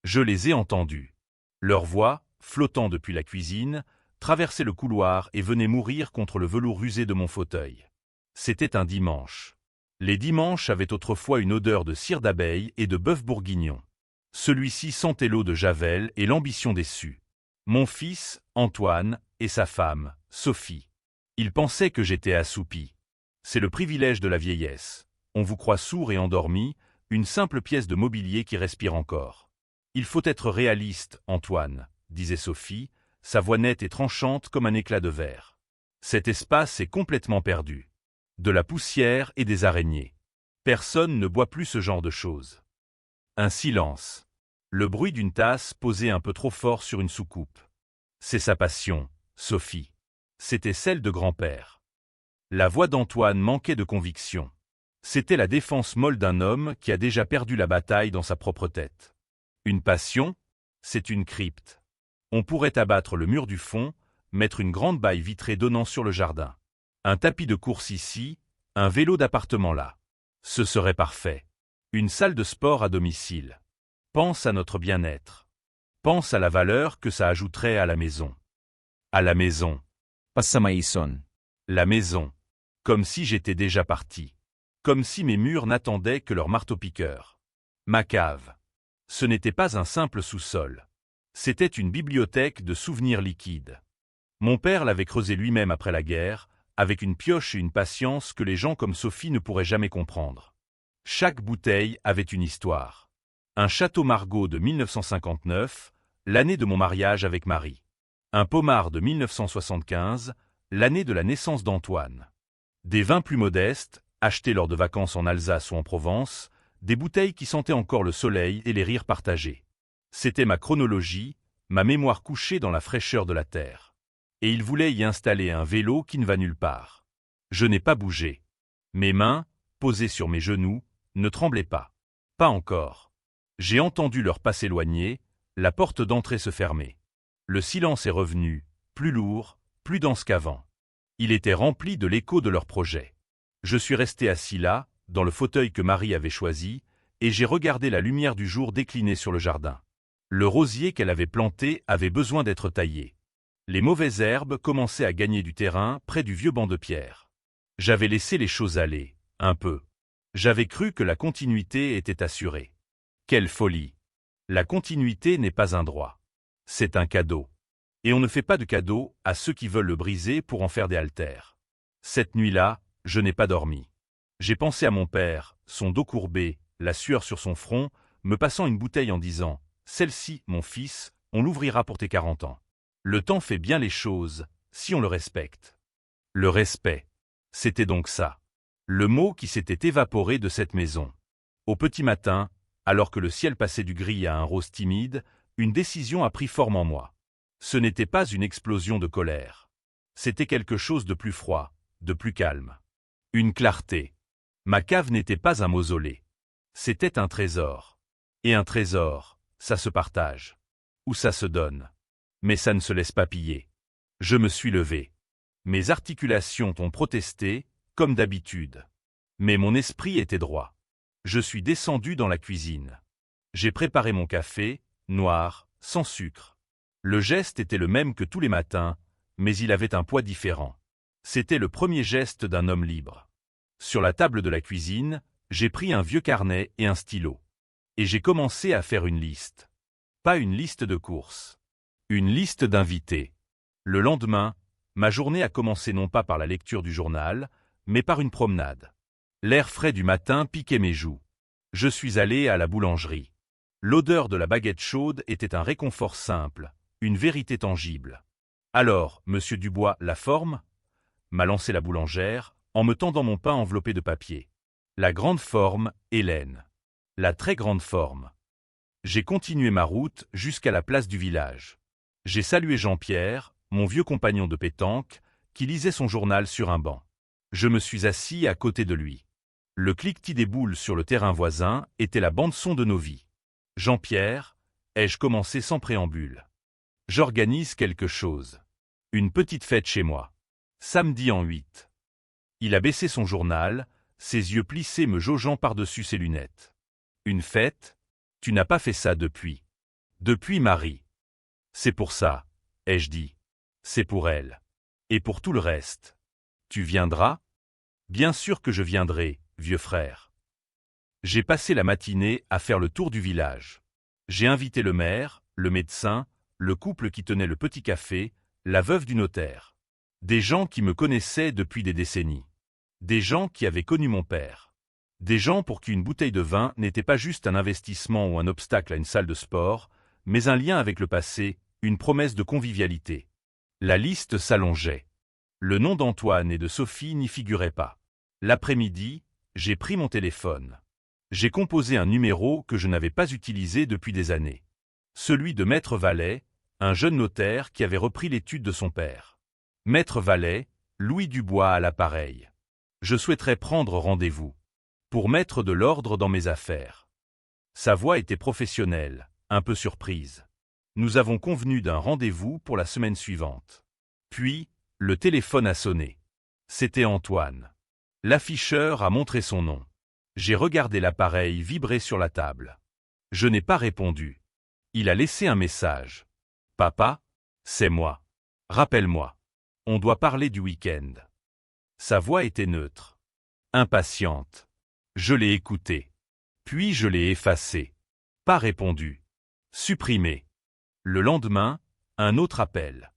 Je les ai entendus. Leur voix, flottant depuis la cuisine, traversait le couloir et venait mourir contre le velours usé de mon fauteuil. C'était un dimanche. Les dimanches avaient autrefois une odeur de cire d'abeille et de bœuf bourguignon. Celui-ci sentait l'eau de Javel et l'ambition déçue. Mon fils, Antoine, et sa femme, Sophie. Ils pensaient que j'étais assoupi. C'est le privilège de la vieillesse. On vous croit sourd et endormi, une simple pièce de mobilier qui respire encore. Il faut être réaliste, Antoine, disait Sophie, sa voix nette et tranchante comme un éclat de verre. Cet espace est complètement perdu. De la poussière et des araignées. Personne ne boit plus ce genre de choses. Un silence. Le bruit d'une tasse posée un peu trop fort sur une soucoupe. C'est sa passion, Sophie. C'était celle de grand-père. La voix d'Antoine manquait de conviction. C'était la défense molle d'un homme qui a déjà perdu la bataille dans sa propre tête. Une passion, c'est une crypte. On pourrait abattre le mur du fond, mettre une grande baille vitrée donnant sur le jardin. Un tapis de course ici, un vélo d'appartement là. Ce serait parfait. Une salle de sport à domicile. Pense à notre bien-être. Pense à la valeur que ça ajouterait à la maison. À la maison. Passamaison. La maison. Comme si j'étais déjà parti. Comme si mes murs n'attendaient que leur marteau-piqueur. Ma cave. Ce n'était pas un simple sous-sol. C'était une bibliothèque de souvenirs liquides. Mon père l'avait creusée lui-même après la guerre, avec une pioche et une patience que les gens comme Sophie ne pourraient jamais comprendre. Chaque bouteille avait une histoire. Un château Margaux de 1959, l'année de mon mariage avec Marie. Un pommard de 1975, l'année de la naissance d'Antoine. Des vins plus modestes, achetés lors de vacances en Alsace ou en Provence, des bouteilles qui sentaient encore le soleil et les rires partagés. C'était ma chronologie, ma mémoire couchée dans la fraîcheur de la terre. Et il voulait y installer un vélo qui ne va nulle part. Je n'ai pas bougé. Mes mains, posées sur mes genoux, ne tremblaient pas. Pas encore. J'ai entendu leur pas s'éloigner, la porte d'entrée se fermer. Le silence est revenu, plus lourd, plus dense qu'avant. Il était rempli de l'écho de leur projet. Je suis resté assis là, dans le fauteuil que Marie avait choisi, et j'ai regardé la lumière du jour décliner sur le jardin. Le rosier qu'elle avait planté avait besoin d'être taillé. Les mauvaises herbes commençaient à gagner du terrain près du vieux banc de pierre. J'avais laissé les choses aller, un peu. J'avais cru que la continuité était assurée. Quelle folie! La continuité n'est pas un droit. C'est un cadeau. Et on ne fait pas de cadeau à ceux qui veulent le briser pour en faire des haltères. Cette nuit-là, je n'ai pas dormi. J'ai pensé à mon père, son dos courbé, la sueur sur son front, me passant une bouteille en disant « Celle-ci, mon fils, on l'ouvrira pour tes 40 ans. Le temps fait bien les choses, si on le respecte. » Le respect. C'était donc ça. Le mot qui s'était évaporé de cette maison. Au petit matin, alors que le ciel passait du gris à un rose timide, une décision a pris forme en moi. Ce n'était pas une explosion de colère. C'était quelque chose de plus froid, de plus calme. Une clarté. Ma cave n'était pas un mausolée. C'était un trésor. Et un trésor, ça se partage. Ou ça se donne. Mais ça ne se laisse pas piller. Je me suis levé. Mes articulations ont protesté, comme d'habitude. Mais mon esprit était droit. Je suis descendu dans la cuisine. J'ai préparé mon café, noir, sans sucre. Le geste était le même que tous les matins, mais il avait un poids différent. C'était le premier geste d'un homme libre. Sur la table de la cuisine, j'ai pris un vieux carnet et un stylo. Et j'ai commencé à faire une liste. Pas une liste de courses. Une liste d'invités. Le lendemain, ma journée a commencé non pas par la lecture du journal, mais par une promenade. L'air frais du matin piquait mes joues. Je suis allé à la boulangerie. L'odeur de la baguette chaude était un réconfort simple, une vérité tangible. Alors, monsieur Dubois, la forme ? M'a lancé la boulangère, en me tendant mon pain enveloppé de papier. La grande forme, Hélène. La très grande forme. J'ai continué ma route jusqu'à la place du village. J'ai salué Jean-Pierre, mon vieux compagnon de pétanque, qui lisait son journal sur un banc. Je me suis assis à côté de lui. Le cliquetis des boules sur le terrain voisin était la bande-son de nos vies. Jean-Pierre, ai-je commencé sans préambule. J'organise quelque chose. Une petite fête chez moi. Samedi en 8. Il a baissé son journal, ses yeux plissés me jaugeant par-dessus ses lunettes. Une fête ? Tu n'as pas fait ça depuis. Depuis Marie. C'est pour ça, ai-je dit. C'est pour elle. Et pour tout le reste. Tu viendras? Bien sûr que je viendrai, vieux frère. J'ai passé la matinée à faire le tour du village. J'ai invité le maire, le médecin, le couple qui tenait le petit café, la veuve du notaire. Des gens qui me connaissaient depuis des décennies. Des gens qui avaient connu mon père. Des gens pour qui une bouteille de vin n'était pas juste un investissement ou un obstacle à une salle de sport, mais un lien avec le passé, une promesse de convivialité. La liste s'allongeait. Le nom d'Antoine et de Sophie n'y figurait pas. L'après-midi, j'ai pris mon téléphone. J'ai composé un numéro que je n'avais pas utilisé depuis des années. Celui de Maître Vallet, un jeune notaire qui avait repris l'étude de son père. Maître Vallet, Louis Dubois à l'appareil. Je souhaiterais prendre rendez-vous. Pour mettre de l'ordre dans mes affaires. Sa voix était professionnelle, un peu surprise. Nous avons convenu d'un rendez-vous pour la semaine suivante. Puis, le téléphone a sonné. C'était Antoine. L'afficheur a montré son nom. J'ai regardé l'appareil vibrer sur la table. Je n'ai pas répondu. Il a laissé un message. « Papa, c'est moi. Rappelle-moi. On doit parler du week-end. » Sa voix était neutre. Impatiente. Je l'ai écouté. Puis je l'ai effacé. Pas répondu. Supprimé. Le lendemain, un autre appel.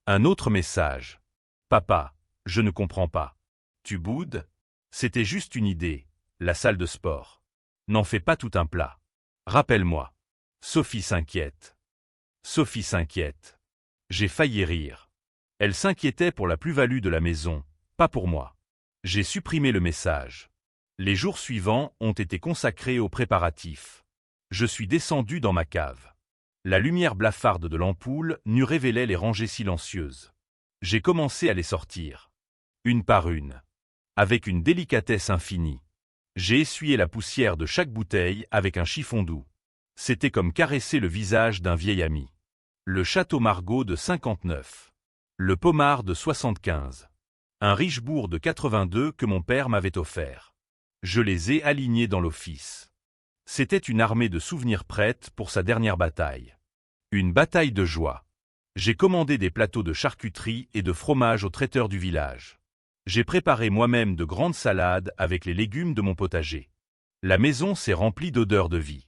Un autre message. « Papa, je ne comprends pas. Tu boudes? C'était juste une idée, la salle de sport. N'en fais pas tout un plat. Rappelle-moi. » Sophie s'inquiète. Sophie s'inquiète. J'ai failli rire. Elle s'inquiétait pour la plus-value de la maison, pas pour moi. J'ai supprimé le message. Les jours suivants ont été consacrés aux préparatifs. Je suis descendu dans ma cave. La lumière blafarde de l'ampoule nous révélait les rangées silencieuses. J'ai commencé à les sortir. Une par une. Avec une délicatesse infinie. J'ai essuyé la poussière de chaque bouteille avec un chiffon doux. C'était comme caresser le visage d'un vieil ami. Le Château Margaux de 59. Le Pommard de 75. Un Richebourg de 82 que mon père m'avait offert. Je les ai alignés dans l'office. C'était une armée de souvenirs prête pour sa dernière bataille. Une bataille de joie. J'ai commandé des plateaux de charcuterie et de fromage au traiteur du village. J'ai préparé moi-même de grandes salades avec les légumes de mon potager. La maison s'est remplie d'odeurs de vie.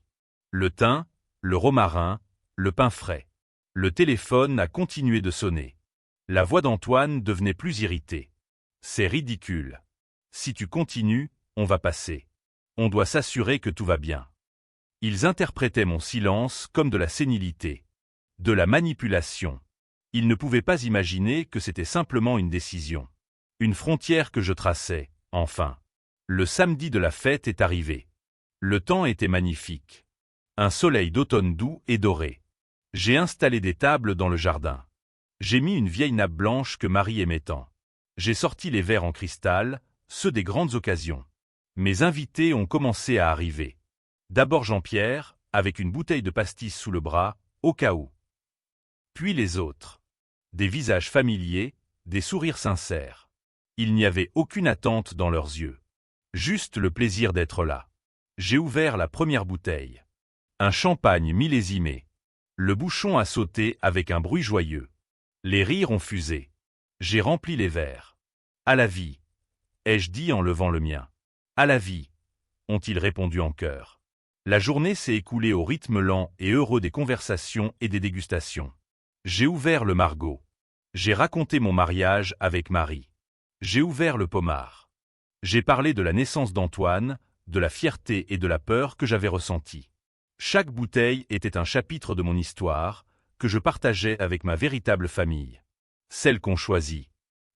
Le thym, le romarin, le pain frais. Le téléphone a continué de sonner. La voix d'Antoine devenait plus irritée. C'est ridicule. Si tu continues, on va passer. On doit s'assurer que tout va bien. Ils interprétaient mon silence comme de la sénilité. De la manipulation. Ils ne pouvaient pas imaginer que c'était simplement une décision. Une frontière que je traçais, enfin. Le samedi de la fête est arrivé. Le temps était magnifique. Un soleil d'automne doux et doré. J'ai installé des tables dans le jardin. J'ai mis une vieille nappe blanche que Marie aimait tant. J'ai sorti les verres en cristal, ceux des grandes occasions. Mes invités ont commencé à arriver. D'abord Jean-Pierre, avec une bouteille de pastis sous le bras, au cas où. Puis les autres. Des visages familiers, des sourires sincères. Il n'y avait aucune attente dans leurs yeux. Juste le plaisir d'être là. J'ai ouvert la première bouteille. Un champagne millésimé. Le bouchon a sauté avec un bruit joyeux. Les rires ont fusé. J'ai rempli les verres. À la vie, ai-je dit en levant le mien. À la vie, ont-ils répondu en chœur. La journée s'est écoulée au rythme lent et heureux des conversations et des dégustations. J'ai ouvert le Margaux. J'ai raconté mon mariage avec Marie. J'ai ouvert le Pommard. J'ai parlé de la naissance d'Antoine, de la fierté et de la peur que j'avais ressentie. Chaque bouteille était un chapitre de mon histoire, que je partageais avec ma véritable famille. Celle qu'on choisit.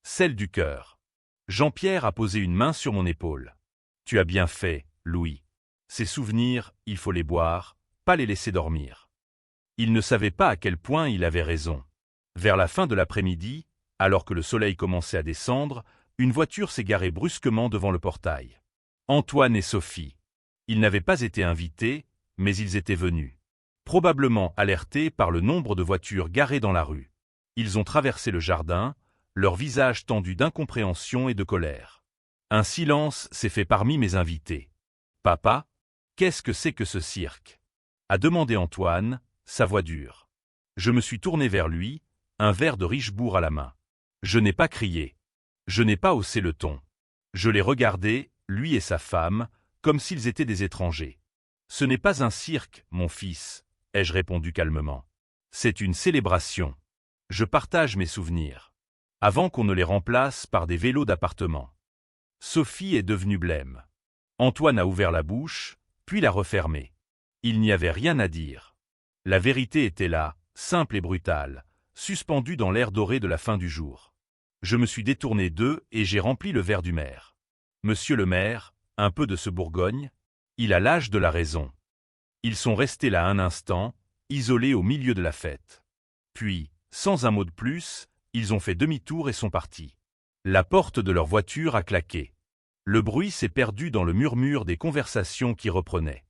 Celle du cœur. Jean-Pierre a posé une main sur mon épaule. Tu as bien fait, Louis. Ces souvenirs, il faut les boire, pas les laisser dormir. Il ne savait pas à quel point il avait raison. Vers la fin de l'après-midi, alors que le soleil commençait à descendre, une voiture s'est garée brusquement devant le portail. Antoine et Sophie. Ils n'avaient pas été invités, mais ils étaient venus. Probablement alertés par le nombre de voitures garées dans la rue. Ils ont traversé le jardin, leurs visages tendus d'incompréhension et de colère. Un silence s'est fait parmi mes invités. « Papa, qu'est-ce que c'est que ce cirque ?» a demandé Antoine, sa voix dure. Je me suis tourné vers lui, un verre de Richebourg à la main. Je n'ai pas crié. Je n'ai pas haussé le ton. Je l'ai regardé, lui et sa femme, comme s'ils étaient des étrangers. « Ce n'est pas un cirque, mon fils, » ai-je répondu calmement. « C'est une célébration. Je partage mes souvenirs. Avant qu'on ne les remplace par des vélos d'appartement. » Sophie est devenue blême. Antoine a ouvert la bouche, puis l'a refermée. Il n'y avait rien à dire. La vérité était là, simple et brutale, suspendue dans l'air doré de la fin du jour. Je me suis détourné d'eux et j'ai rempli le verre du maire. Monsieur le maire, un peu de ce Bourgogne, il a l'âge de la raison. Ils sont restés là un instant, isolés au milieu de la fête. Puis, sans un mot de plus, ils ont fait demi-tour et sont partis. La porte de leur voiture a claqué. Le bruit s'est perdu dans le murmure des conversations qui reprenaient.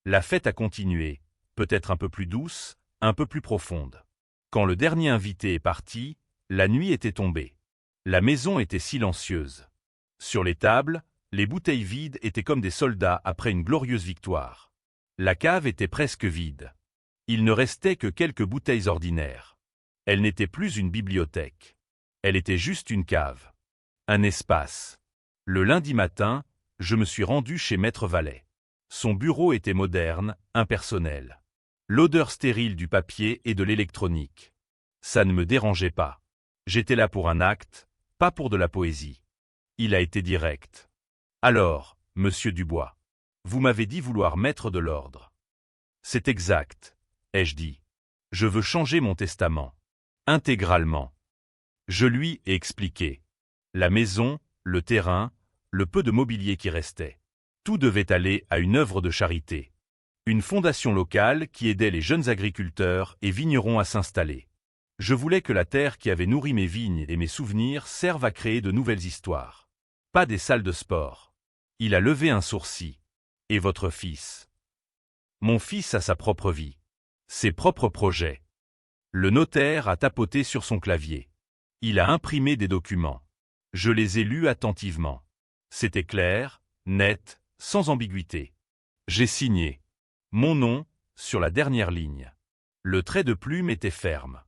La fête a continué, peut-être un peu plus douce, un peu plus profonde. Quand le dernier invité est parti, la nuit était tombée. La maison était silencieuse. Sur les tables, les bouteilles vides étaient comme des soldats après une glorieuse victoire. La cave était presque vide. Il ne restait que quelques bouteilles ordinaires. Elle n'était plus une bibliothèque. Elle était juste une cave. Un espace. Le lundi matin, je me suis rendu chez Maître Vallet. Son bureau était moderne, impersonnel. L'odeur stérile du papier et de l'électronique. Ça ne me dérangeait pas. J'étais là pour un acte, pas pour de la poésie. Il a été direct. « Alors, monsieur Dubois, vous m'avez dit vouloir mettre de l'ordre. »« C'est exact, » ai-je dit. « Je veux changer mon testament. Intégralement. » Je lui ai expliqué. La maison, le terrain, le peu de mobilier qui restait. Tout devait aller à une œuvre de charité. Une fondation locale qui aidait les jeunes agriculteurs et vignerons à s'installer. Je voulais que la terre qui avait nourri mes vignes et mes souvenirs serve à créer de nouvelles histoires. Pas des salles de sport. Il a levé un sourcil. Et votre fils? Mon fils a sa propre vie. Ses propres projets. Le notaire a tapoté sur son clavier. Il a imprimé des documents. Je les ai lus attentivement. C'était clair, net, sans ambiguïté. J'ai signé. Mon nom, sur la dernière ligne. Le trait de plume était ferme.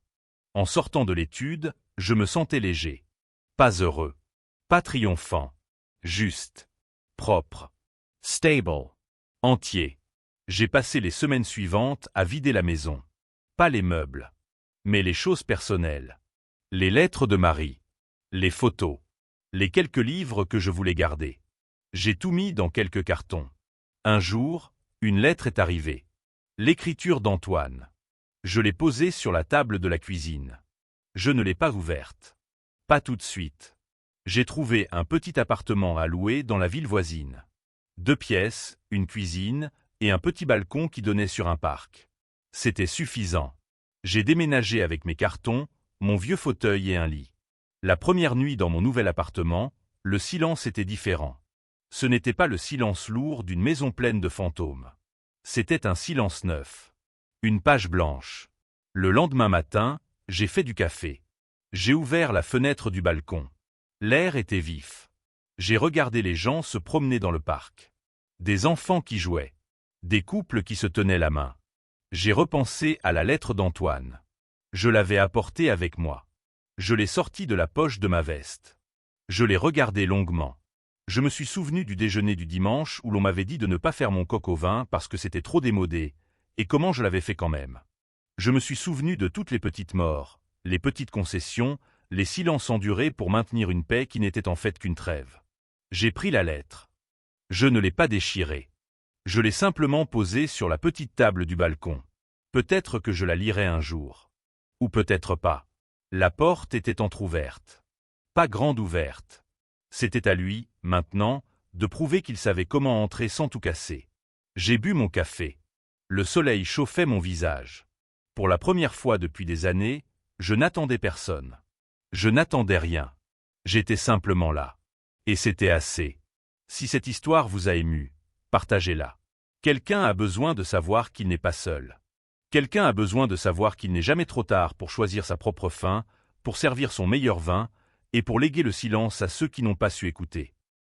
En sortant de l'étude, je me sentais léger. Pas heureux. Pas triomphant. Juste. Propre. Stable. Entier. J'ai passé les semaines suivantes à vider la maison. Pas les meubles. Mais les choses personnelles. Les lettres de Marie. Les photos. Les quelques livres que je voulais garder. J'ai tout mis dans quelques cartons. Un jour, une lettre est arrivée. L'écriture d'Antoine. Je l'ai posée sur la table de la cuisine. Je ne l'ai pas ouverte. Pas tout de suite. J'ai trouvé un petit appartement à louer dans la ville voisine. 2 pièces, une cuisine et un petit balcon qui donnait sur un parc. C'était suffisant. J'ai déménagé avec mes cartons, mon vieux fauteuil et un lit. La première nuit dans mon nouvel appartement, le silence était différent. Ce n'était pas le silence lourd d'une maison pleine de fantômes. C'était un silence neuf. Une page blanche. Le lendemain matin, j'ai fait du café. J'ai ouvert la fenêtre du balcon. L'air était vif. J'ai regardé les gens se promener dans le parc. Des enfants qui jouaient. Des couples qui se tenaient la main. J'ai repensé à la lettre d'Antoine. Je l'avais apportée avec moi. Je l'ai sortie de la poche de ma veste. Je l'ai regardée longuement. Je me suis souvenu du déjeuner du dimanche où l'on m'avait dit de ne pas faire mon coq au vin parce que c'était trop démodé, et comment je l'avais fait quand même. Je me suis souvenu de toutes les petites morts, les petites concessions, les silences endurés pour maintenir une paix qui n'était en fait qu'une trêve. J'ai pris la lettre. Je ne l'ai pas déchirée. Je l'ai simplement posée sur la petite table du balcon. Peut-être que je la lirai un jour. Ou peut-être pas. La porte était entr'ouverte. Pas grande ouverte. C'était à lui, maintenant, de prouver qu'il savait comment entrer sans tout casser. J'ai bu mon café. Le soleil chauffait mon visage. Pour la première fois depuis des années, je n'attendais personne. Je n'attendais rien. J'étais simplement là. Et c'était assez. Si cette histoire vous a ému, partagez-la. Quelqu'un a besoin de savoir qu'il n'est pas seul. Quelqu'un a besoin de savoir qu'il n'est jamais trop tard pour choisir sa propre fin, pour servir son meilleur vin, et pour léguer le silence à ceux qui n'ont pas su écouter.